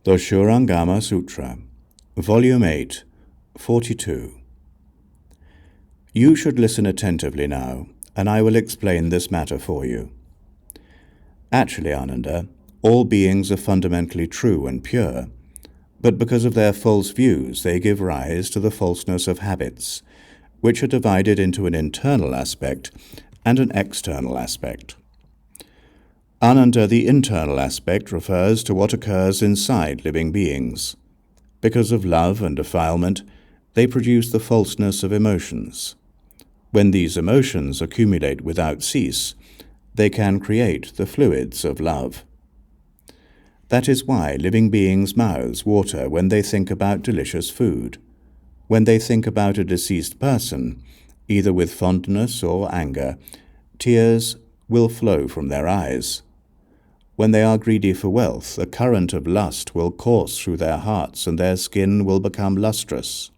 The Śūraṅgama Sutra, Volume 8, 42. You should listen attentively now, and I will explain this matter for you. Actually, Ananda, all beings are fundamentally true and pure, but because of their false views they give rise to the falseness of habits, which are divided into an internal aspect and an external aspect. Ananda, the internal aspect, refers to what occurs inside living beings. Because of love and defilement, they produce the falseness of emotions. When these emotions accumulate without cease, they can create the fluids of love. That is why living beings' mouths water when they think about delicious food. When they think about a deceased person, either with fondness or anger, tears will flow from their eyes. When they are greedy for wealth, a current of lust will course through their hearts and their skin will become lustrous.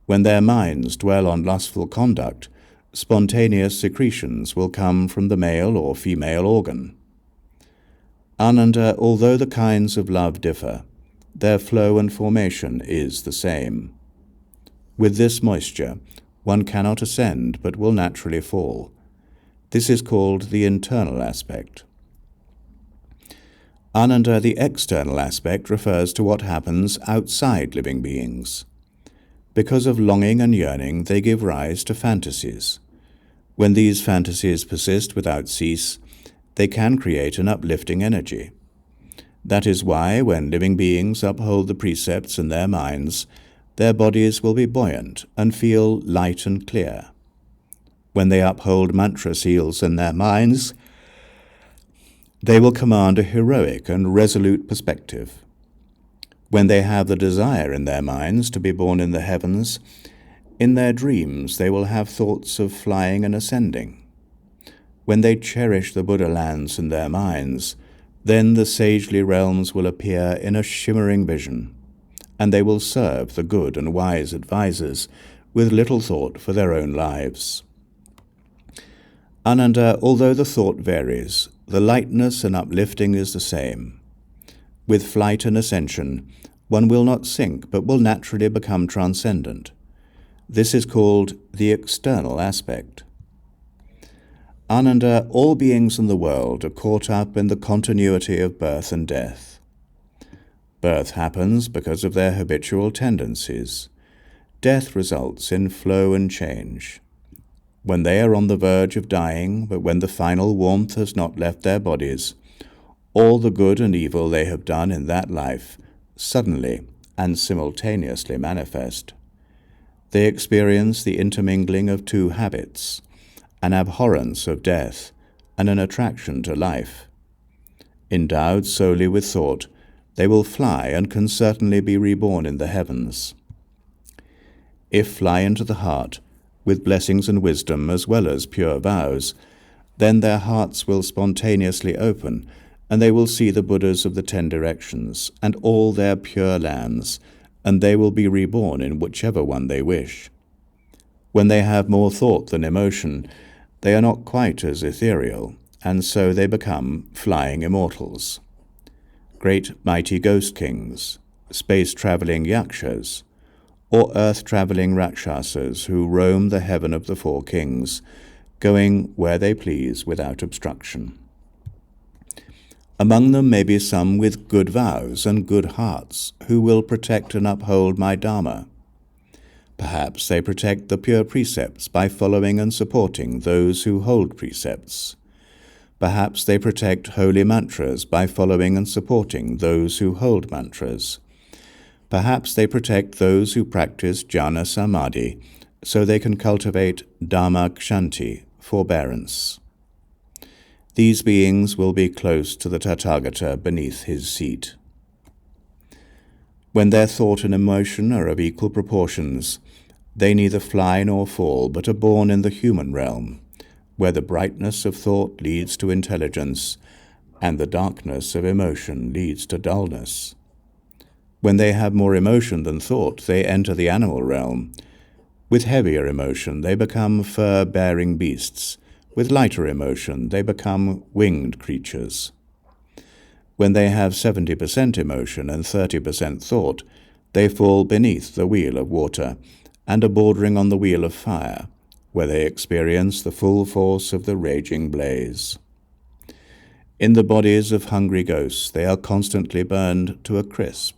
When their minds dwell on lustful conduct, spontaneous secretions will come from the male or female organ. Ananda, although the kinds of love differ, their flow and formation is the same. With this moisture, one cannot ascend but will naturally fall. This is called the internal aspect. Ananda, the external aspect, refers to what happens outside living beings. Because of longing and yearning, they give rise to fantasies. When these fantasies persist without cease, they can create an uplifting energy. That is why, when living beings uphold the precepts in their minds, their bodies will be buoyant and feel light and clear. When they uphold mantra seals in their minds, they will command a heroic and resolute perspective. When they have the desire in their minds to be born in the heavens, in their dreams they will have thoughts of flying and ascending. When they cherish the Buddha lands in their minds, then the sagely realms will appear in a shimmering vision, and they will serve the good and wise advisers with little thought for their own lives. Ananda, although the thought varies, the lightness and uplifting is the same. With flight and ascension, one will not sink but will naturally become transcendent. This is called the external aspect. Ananda, all beings in the world are caught up in the continuity of birth and death. Birth happens because of their habitual tendencies. Death results in flow and change. When they are on the verge of dying, but when the final warmth has not left their bodies, all the good and evil they have done in that life suddenly and simultaneously manifest. They experience the intermingling of two habits, an abhorrence of death and an attraction to life. Endowed solely with thought, they will fly and can certainly be reborn in the heavens. If fly into the heart, with blessings and wisdom as well as pure vows, then their hearts will spontaneously open, and they will see the Buddhas of the 10 directions and all their pure lands, and they will be reborn in whichever one they wish. When they have more thought than emotion, they are not quite as ethereal, and so they become flying immortals. Great mighty ghost kings, space-traveling yakshas, or earth-traveling rakshasas who roam the heaven of the 4 kings, going where they please without obstruction. Among them may be some with good vows and good hearts, who will protect and uphold my Dharma. Perhaps they protect the pure precepts by following and supporting those who hold precepts. Perhaps they protect holy mantras by following and supporting those who hold mantras. Perhaps they protect those who practice jhana samadhi, so they can cultivate dhamma kshanti, forbearance. These beings will be close to the Tathagata beneath his seat. When their thought and emotion are of equal proportions, they neither fly nor fall, but are born in the human realm, where the brightness of thought leads to intelligence, and the darkness of emotion leads to dullness. When they have more emotion than thought, they enter the animal realm. With heavier emotion, they become fur-bearing beasts. With lighter emotion, they become winged creatures. When they have 70% emotion and 30% thought, they fall beneath the wheel of water and are bordering on the wheel of fire, where they experience the full force of the raging blaze. In the bodies of hungry ghosts they are constantly burned to a crisp.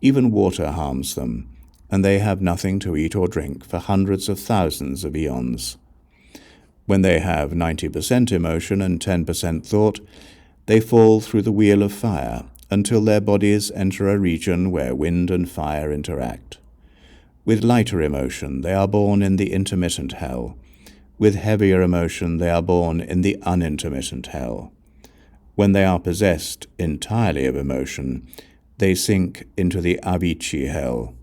Even water harms them, and they have nothing to eat or drink for hundreds of thousands of eons. When they have 90% emotion and 10% thought, they fall through the wheel of fire until their bodies enter a region where wind and fire interact. With lighter emotion they are born in the intermittent hell. With heavier emotion they are born in the unintermittent hell. When they are possessed entirely of emotion, they sink into the avicii hell.